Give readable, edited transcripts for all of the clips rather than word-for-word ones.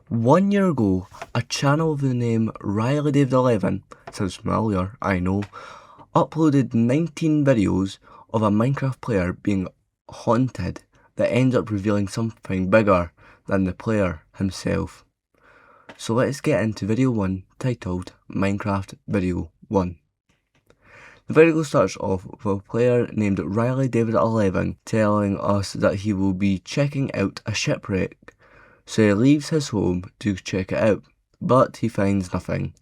1 year ago, a channel with the name Riley David 11, sounds familiar, I know, uploaded 19 videos of a Minecraft player being haunted that ends up revealing something bigger than the player himself. So let's get into video 1, titled Minecraft Video 1. The video starts off with a player named Riley David 11 telling us that he will be checking out a shipwreck. So he leaves his home to check it out, but he finds nothing.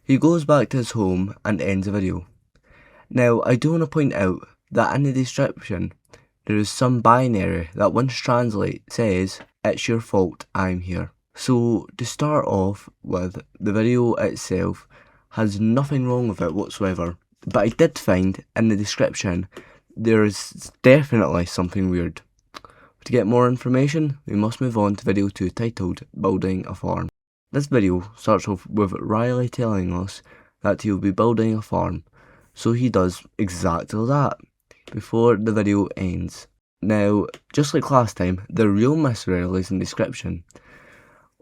He goes back to his home and ends the video. Now, I do want to point out that in the description, there is some binary that once translates says, "It's your fault, I'm here." So, to start off with, the video itself has nothing wrong with it whatsoever, but I did find in the description there is definitely something weird. To get more information, we must move on to video 2 titled Building a Farm. This video starts off with Riley telling us that he will be building a farm, so he does exactly that before the video ends. Now, just like last time, the real mystery is in the description.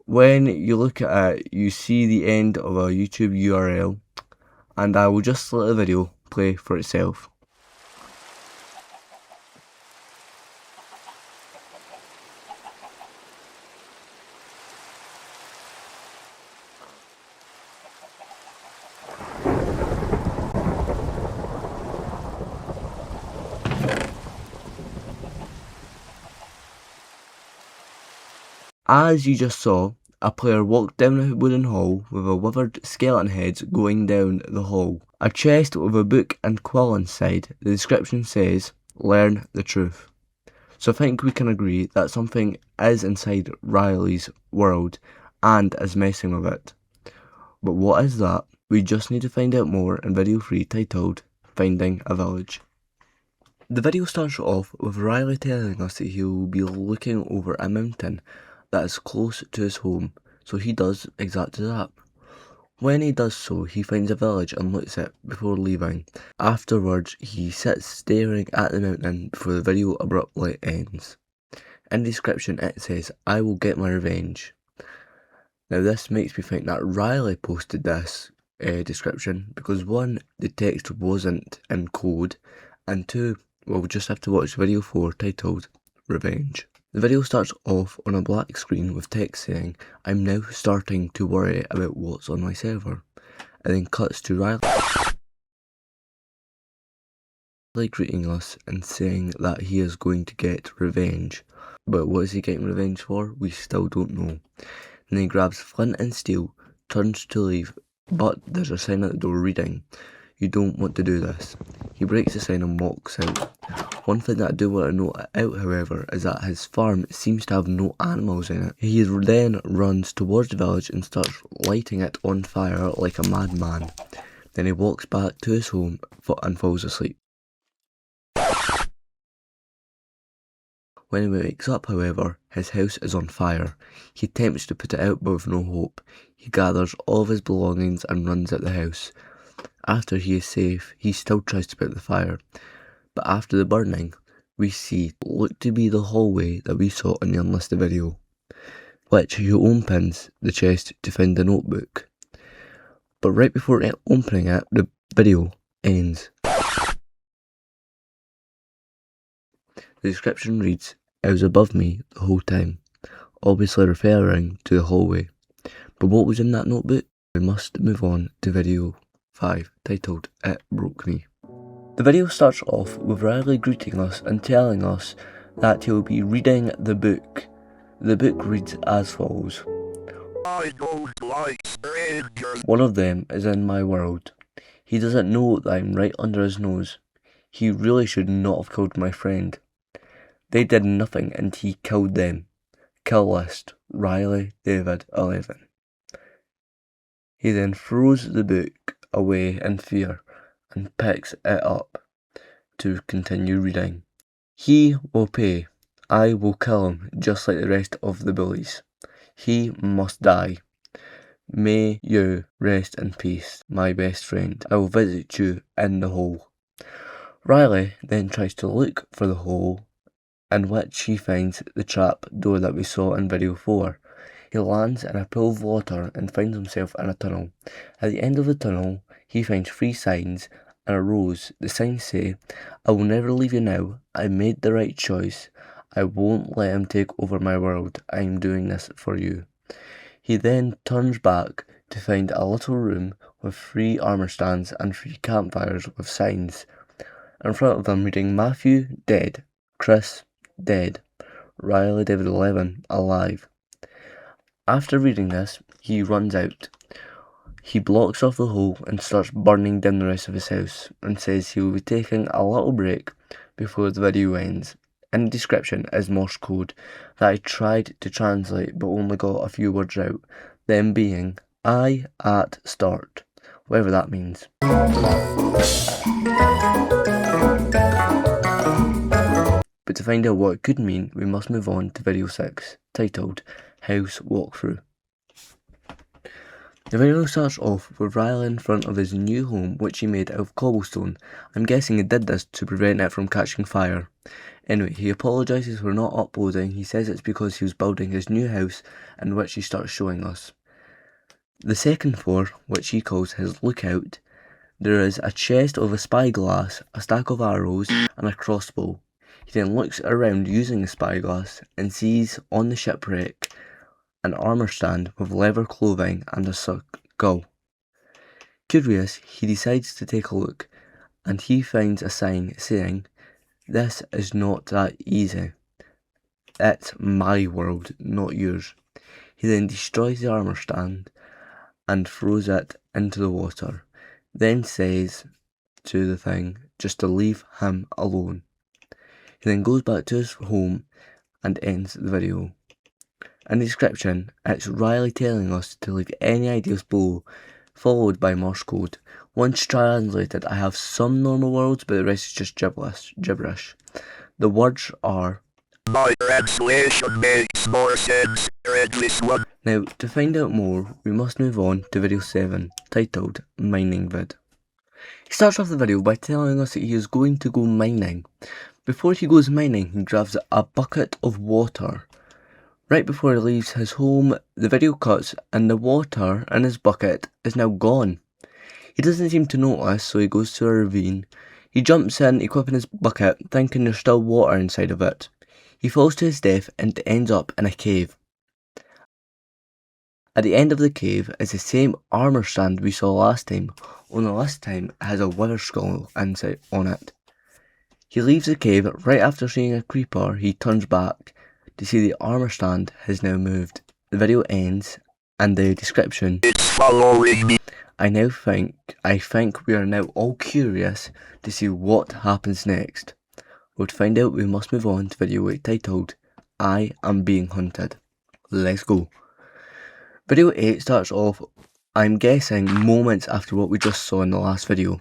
When you look at it, you see the end of a YouTube URL, and I will just let the video play for itself. As you just saw, a player walked down a wooden hall with a withered skeleton head going down the hall. A chest with a book and quill inside. The description says, "Learn the truth." So I think we can agree that something is inside Riley's world and is messing with it. But what is that? We just need to find out more in video 3 titled Finding a Village. The video starts off with Riley telling us that he will be looking over a mountain that is close to his home, so he does exactly that. When he does so, he finds a village and looks at it before leaving. Afterwards, he sits staring at the mountain before the video abruptly ends. In the description it says, "I will get my revenge." Now this makes me think that Riley posted this description because 1, the text wasn't in code, and 2, well, we just have to watch video 4 titled Revenge. The video starts off on a black screen with text saying, "I'm now starting to worry about what's on my server," and then cuts to Riley greeting us and saying that he is going to get revenge. But what is he getting revenge for? We still don't know. And he grabs flint and steel, turns to leave, but there's a sign at the door reading, "You don't want to do this." He breaks the sign and walks out. One thing that I do want to note out, however, is that his farm seems to have no animals in it. He then runs towards the village and starts lighting it on fire like a madman. Then he walks back to his home and falls asleep. When he wakes up, however, his house is on fire. He attempts to put it out, but with no hope. He gathers all of his belongings and runs out the house. After he is safe, he still tries to put out the fire. But after the burning, we see what looked to be the hallway that we saw in the unlisted video, which he opens the chest to find the notebook. But right before opening it, the video ends. The description reads, "It was above me the whole time," obviously referring to the hallway. But what was in that notebook? We must move on to video 5, titled It Broke Me. The video starts off with Riley greeting us and telling us that he'll be reading the book. The book reads as follows. "I don't like strangers. One of them is in my world. He doesn't know that I'm right under his nose. He really should not have killed my friend. They did nothing and he killed them. Kill list, Riley David 11. He then throws the book away in fear and picks it up to continue reading. "He will pay. I will kill him just like the rest of the bullies. He must die. May you rest in peace, my best friend. I will visit you in the hole." Riley then tries to look for the hole in which he finds the trap door that we saw in video 4. He lands in a pool of water and finds himself in a tunnel. At the end of the tunnel, he finds 3 signs and a rose. The signs say, "I will never leave you now. I made the right choice. I won't let him take over my world. I am doing this for you." He then turns back to find a little room with 3 armor stands and 3 campfires with signs. In front of them reading Matthew, dead. Chris, dead. Riley David 11, alive. After reading this, he runs out. He blocks off the hole and starts burning down the rest of his house and says he will be taking a little break before the video ends. In the description is Morse code that I tried to translate but only got a few words out, them being I at start, whatever that means. But to find out what it could mean, we must move on to video 6, titled House Walkthrough. The video starts off with Riley in front of his new home, which he made out of cobblestone. I'm guessing he did this to prevent it from catching fire. Anyway, he apologises for not uploading. He says it's because he was building his new house, in which he starts showing us. The second floor, which he calls his lookout, there is a chest of a spyglass, a stack of arrows, and a crossbow. He then looks around using the spyglass and sees on the shipwreck an armor stand with leather clothing and a skull. Curious, he decides to take a look, and he finds a sign saying, "This is not that easy. It's my world, not yours." He then destroys the armor stand and throws it into the water, then says to the thing just to leave him alone. He then goes back to his home and ends the video. In the description, it's Riley telling us to leave any ideas below, followed by Morse code. Once translated, I have some normal words, but the rest is just gibberish. The words are, "My translation makes more sense in this one." Now, to find out more, we must move on to video 7, titled Mining Vid. He starts off the video by telling us that he is going to go mining. Before he goes mining, he grabs a bucket of water. Right before he leaves his home, the video cuts and the water in his bucket is now gone. He doesn't seem to notice, so he goes to a ravine. He jumps in, equipping his bucket, thinking there's still water inside of it. He falls to his death and ends up in a cave. At the end of the cave is the same armor stand we saw last time, only this time it has a wither skull inside on it. He leaves the cave. Right after seeing a creeper, he turns back to see the armor stand has now moved. The video ends and the description, "It's following me." I think we are now all curious to see what happens next. Well, to find out, we must move on to video 8 titled I Am Being Hunted. Let's go. Video 8 starts off, I'm guessing, moments after what we just saw in the last video.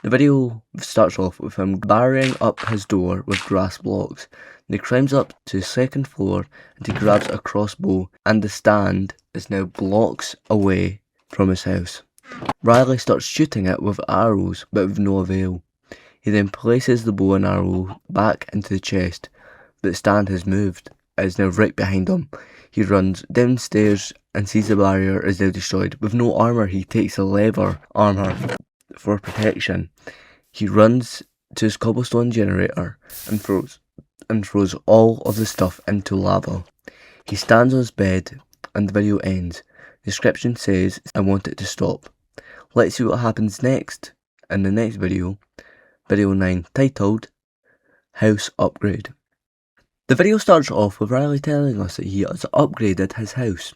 The video starts off with him barring up his door with grass blocks. Then he climbs up to the second floor and he grabs a crossbow, and the stand is now blocks away from his house. Riley starts shooting it with arrows, but with no avail. He then places the bow and arrow back into the chest, but the stand has moved. It is now right behind him. He runs downstairs and sees the barrier is now destroyed. With no armour, he takes the leather armour for protection. He runs to his cobblestone generator and throws all of the stuff into lava. He stands on his bed and the video ends. The description says, I want it to stop. Let's see what happens next in the next video, video 9, titled House Upgrade. The video starts off with Riley telling us that he has upgraded his house.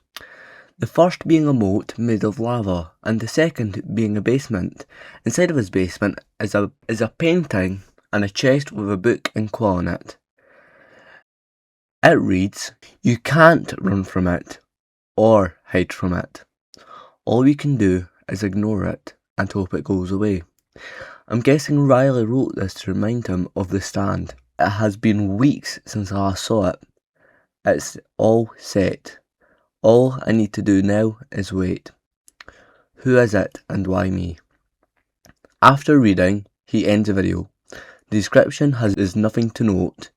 The first being a moat made of lava, and the second being a basement. Inside of his basement is a painting and a chest with a book and claw on it. It reads, you can't run from it or hide from it. All you can do is ignore it and hope it goes away. I'm guessing Riley wrote this to remind him of the stand. It has been weeks since I last saw it. It's all set. All I need to do now is wait. Who is it and why me? After reading, he ends the video. The description is nothing to note,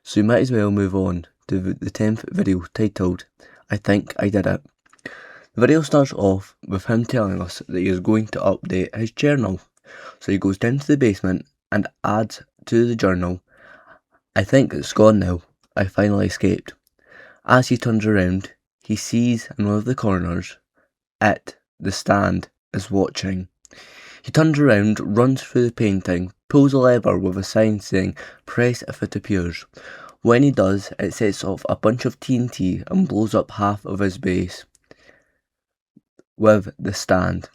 so you might as well move on to the 10th video titled, I think I did it. The video starts off with him telling us that he is going to update his journal. So he goes down to the basement and adds to the journal, "I think it's gone now. I finally escaped." As he turns around, he sees in one of the corners, the stand, is watching. He turns around, runs through the painting, pulls a lever with a sign saying, "Press if it appears." When he does, it sets off a bunch of TNT and blows up half of his base with the stand.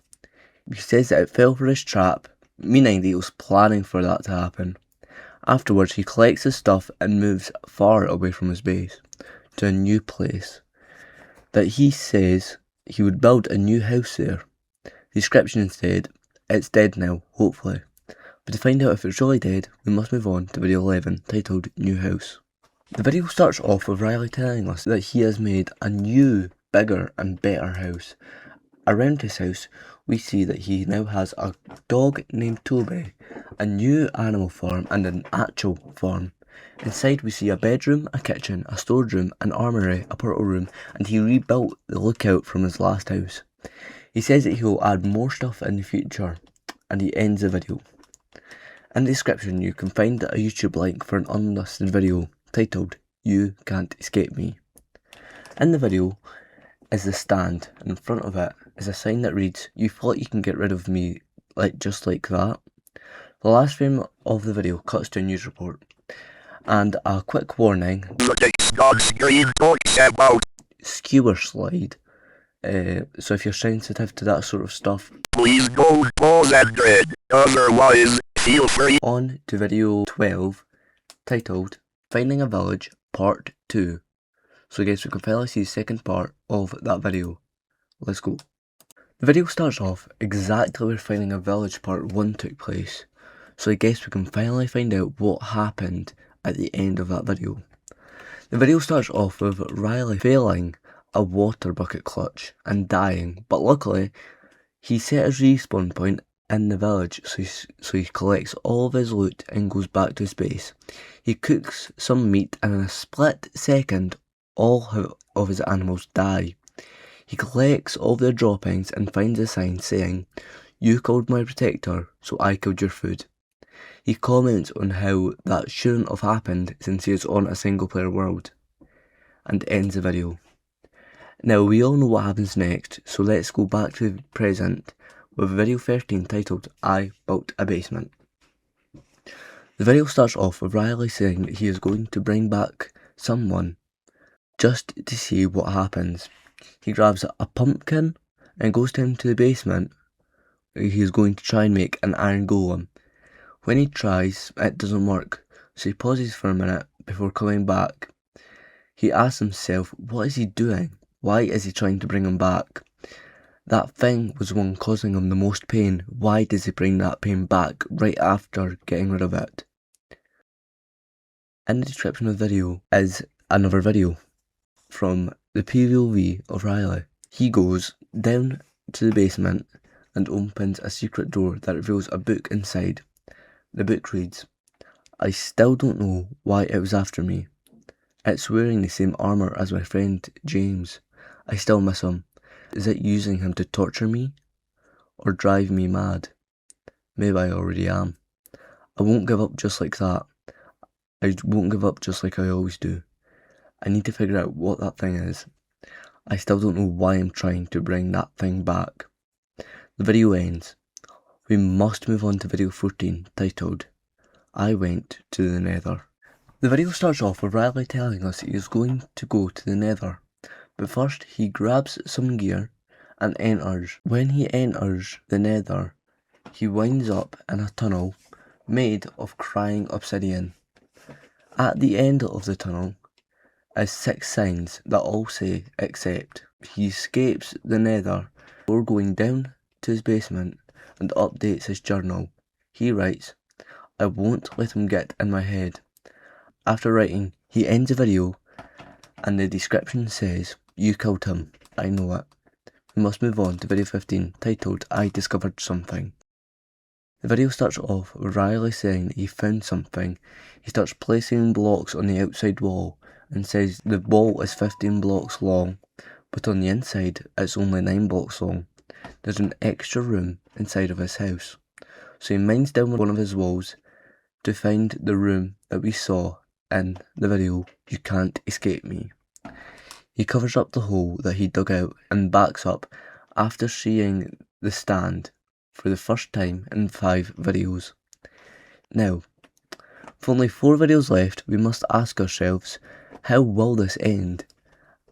He says that it fell for his trap, meaning that he was planning for that to happen. Afterwards, he collects his stuff and moves far away from his base to a new place that he says he would build a new house there. The description said, "It's dead now, hopefully." But to find out if it's really dead, we must move on to video 11, titled New House. The video starts off with Riley telling us that he has made a new, bigger and better house. Around his house, we see that he now has a dog named Toby, a new animal farm and an actual farm. Inside we see a bedroom, a kitchen, a storage room, an armoury, a portal room, and he rebuilt the lookout from his last house. He says that he will add more stuff in the future, and he ends the video. In the description you can find a YouTube link for an unlisted video titled "You Can't Escape Me." In the video is the stand, and in front of it is a sign that reads, "You thought you can get rid of me just like that?" The last frame of the video cuts to a news report, and a quick warning, skewer slide, so if you're sensitive to that sort of stuff, please don't pause and read, otherwise feel free. On to video 12, titled Finding a Village Part 2. So guys, we can finally see the second part of that video. Let's go. The video starts off exactly where Finding a Village Part 1 took place. So I guess we can finally find out what happened at the end of that video. The video starts off with Riley failing a water bucket clutch and dying, but luckily he set his respawn point in the village, so he collects all of his loot and goes back to his base. He cooks some meat and in a split second all of his animals die. He collects all their droppings and finds a sign saying, "You killed my protector, so I killed your food." He comments on how that shouldn't have happened since he is on a single player world, and ends the video. Now we all know what happens next, so let's go back to the present with video 13 titled "I Built a Basement." The video starts off with Riley saying that he is going to bring back someone just to see what happens. He grabs a pumpkin and goes down to the basement. He is going to try and make an iron golem. When he tries, it doesn't work, so he pauses for a minute before coming back. He asks himself, what is he doing? Why is he trying to bring him back? That thing was the one causing him the most pain. Why does he bring that pain back right after getting rid of it? In the description of the video is another video from the POV of Riley. He goes down to the basement and opens a secret door that reveals a book inside. The book reads, "I still don't know why it was after me. It's wearing the same armour as my friend James. I still miss him. Is it using him to torture me or drive me mad? Maybe I already am. I won't give up just like that. I won't give up just like I always do. I need to figure out what that thing is. I still don't know why I'm trying to bring that thing back." The video ends. We must move on to video 14 titled "I Went to the Nether." The video starts off with Riley telling us he is going to go to the Nether, but first he grabs some gear and enters. When he enters the Nether, he winds up in a tunnel made of crying obsidian. At the end of the tunnel is 6 signs that all say "accept." He escapes the Nether before going down to his basement and updates his journal. He writes, "I won't let him get in my head." After writing, he ends the video and the description says, "You killed him, I know it." We must move on to video 15 titled "I Discovered Something." The video starts off with Riley saying that he found something. He starts placing blocks on the outside wall and says the ball is 15 blocks long, but on the inside it's only 9 blocks long. There's an extra room inside of his house, so he mines down one of his walls to find the room that we saw in the video, You Can't Escape Me. He covers up the hole that he dug out and backs up after seeing the stand for the first time in 5 videos. Now, with only 4 videos left, we must ask ourselves, how will this end?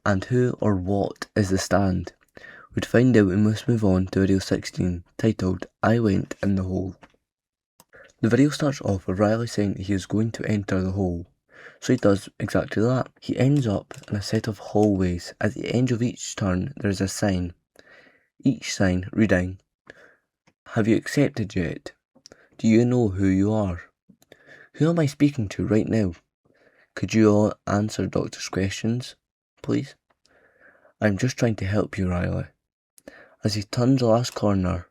And who or what is the stand? To find out, we must move on to video 16, titled I Went in the Hole. The video starts off with Riley saying that he is going to enter the hole. So he does exactly that. He ends up in a set of hallways. At the end of each turn, there is a sign. Each sign reading, have you accepted yet? Do you know who you are? Who am I speaking to right now? Could you all answer Doctor's questions, please? I'm just trying to help you, Riley. As he turns the last corner,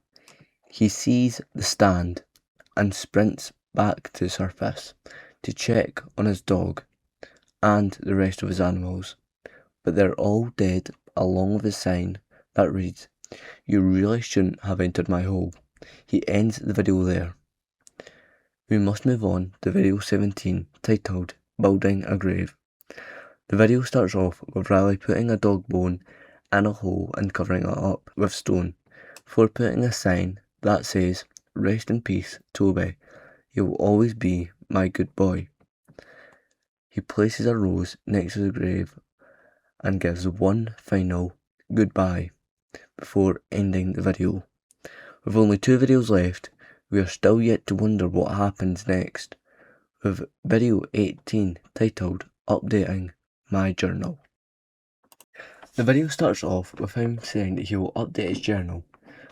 he sees the stand and sprints back to the surface to check on his dog and the rest of his animals, but they're all dead, along with a sign that reads, you really shouldn't have entered my hole. He ends the video there. We must move on to video 17, titled Building a Grave. The video starts off with Riley putting a dog bone in a hole and covering it up with stone, before putting a sign that says, rest in peace, Toby. You will always be my good boy. He places a rose next to the grave and gives one final goodbye before ending the video. With only 2 videos left, we are still yet to wonder what happens next, with video 18 titled Updating My Journal. The video starts off with him saying that he will update his journal,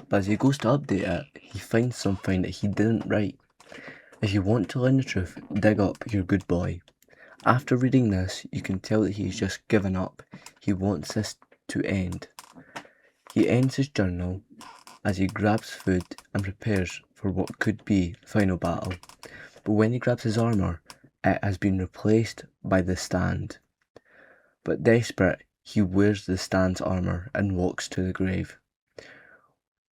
but as he goes to update it, he finds something that he didn't write. If you want to learn the truth, dig up your good boy. After reading this, you can tell that he's just given up. He wants this to end. He ends his journal as he grabs food and prepares for what could be the final battle. But when he grabs his armour, it has been replaced by the stand. But desperate, he wears the stand's armour and walks to the grave.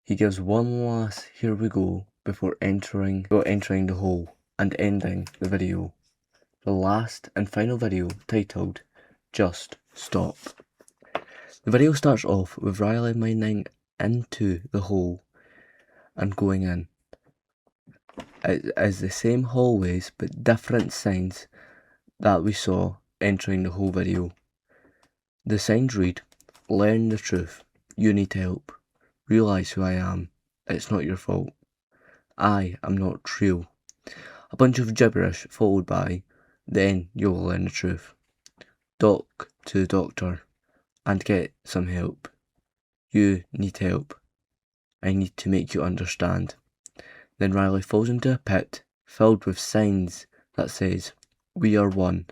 He gives one last here we go before entering the hole and ending the video. The last and final video titled Just Stop. The video starts off with Riley mining into the hole and going in. It is the same hallways but different signs that we saw entering the whole video. The signs read, learn the truth, you need help, realise who I am, it's not your fault, I am not real. A bunch of gibberish followed by, then you will learn the truth. Talk to the doctor and get some help. You need help. I need to make you understand. Then Riley falls into a pit filled with signs that says, we are one.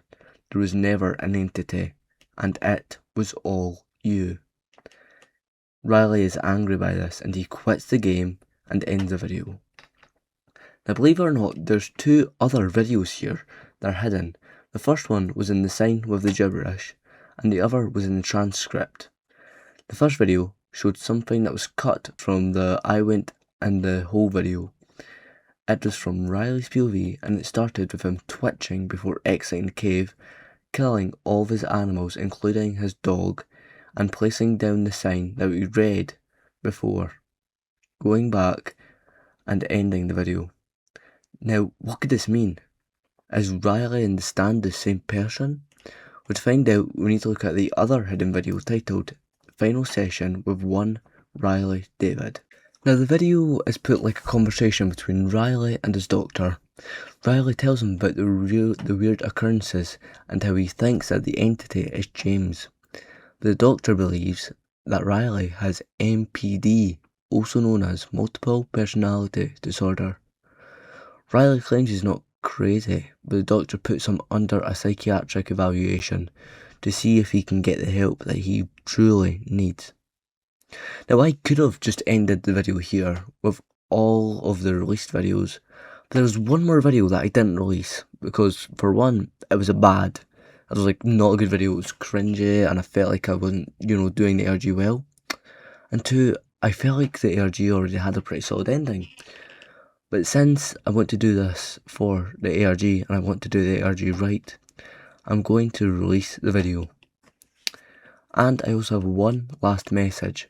There was never an entity, and it was all you. Riley is angry by this and he quits the game and ends the video. Now believe it or not, there's 2 other videos here that are hidden. The first one was in the sign with the gibberish, and the other was in the transcript. The first video showed something that was cut from the I Went in the Hole video. It was from Riley's POV, and it started with him twitching before exiting the cave, killing all of his animals including his dog, and placing down the sign that we read before, going back and ending the video. Now, what could this mean? Is Riley and the stand the same person? Well, to find out, we need to look at the other hidden video titled Final Session with one Riley David. Now, the video is put like a conversation between Riley and his doctor. Riley tells him about the weird occurrences and how he thinks that the entity is James. The doctor believes that Riley has MPD, also known as multiple personality disorder. Riley claims he's not crazy, but the doctor puts him under a psychiatric evaluation to see if he can get the help that he truly needs. Now, I could have just ended the video here with all of the released videos, but there was one more video that I didn't release because, for one, it was a bad It was like not a good video, it was cringy, and I felt like I wasn't, doing the ARG well. And two, I felt like the ARG already had a pretty solid ending. But since I want to do this for the ARG, and I want to do the ARG right, I'm going to release the video. And I also have one last message,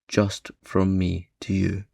just from me to you.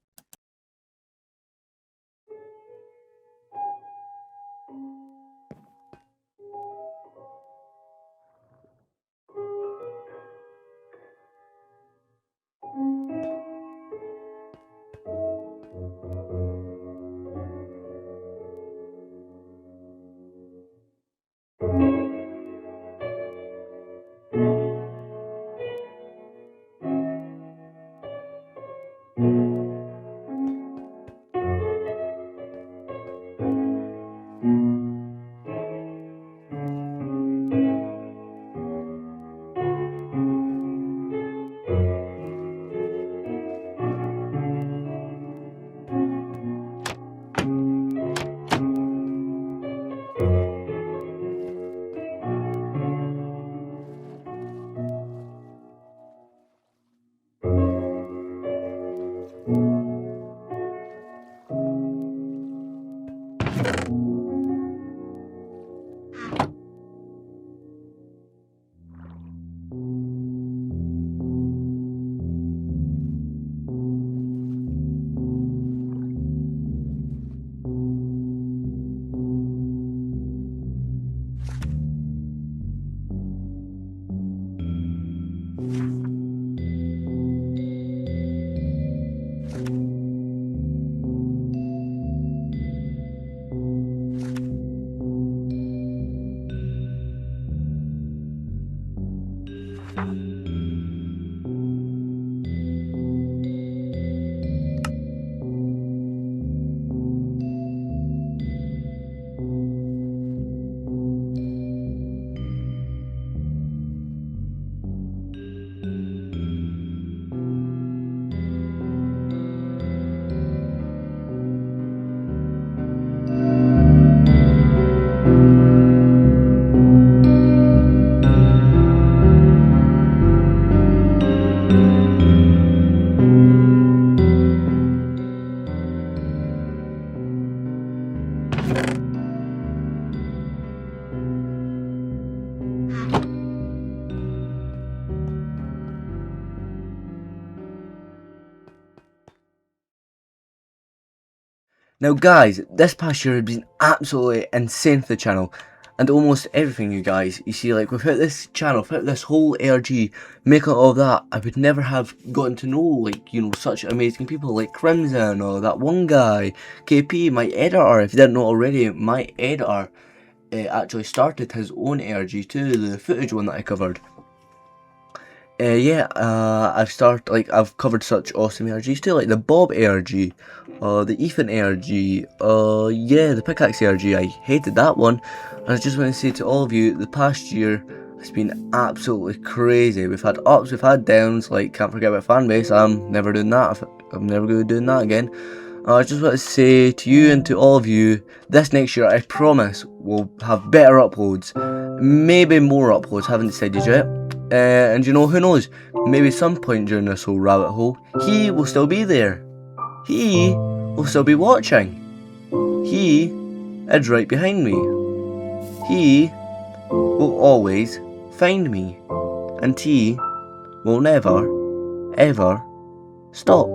Now guys, this past year has been absolutely insane for the channel, and almost everything, you guys. You see, like, without this channel, without this whole ARG, making all of that, I would never have gotten to know, like, such amazing people like Crimson, or that one guy, KP, my editor. If you didn't know already, my editor actually started his own ARG too, the footage one that I covered. I've covered such awesome ARGs too, like the Bob ARG, the Ethan ARG, the Pickaxe ARG. I hated that one, and I just want to say to all of you, the past year has been absolutely crazy. We've had ups, we've had downs, like, can't forget about fanbase. I'm never doing that, I'm never going to be doing that again. I just want to say to you and to all of you, this next year I promise we'll have better uploads, maybe more uploads, haven't decided yet. And who knows, maybe some point during this whole rabbit hole, he will still be there. He will still be watching. He is right behind me. He will always find me. And he will never, ever stop.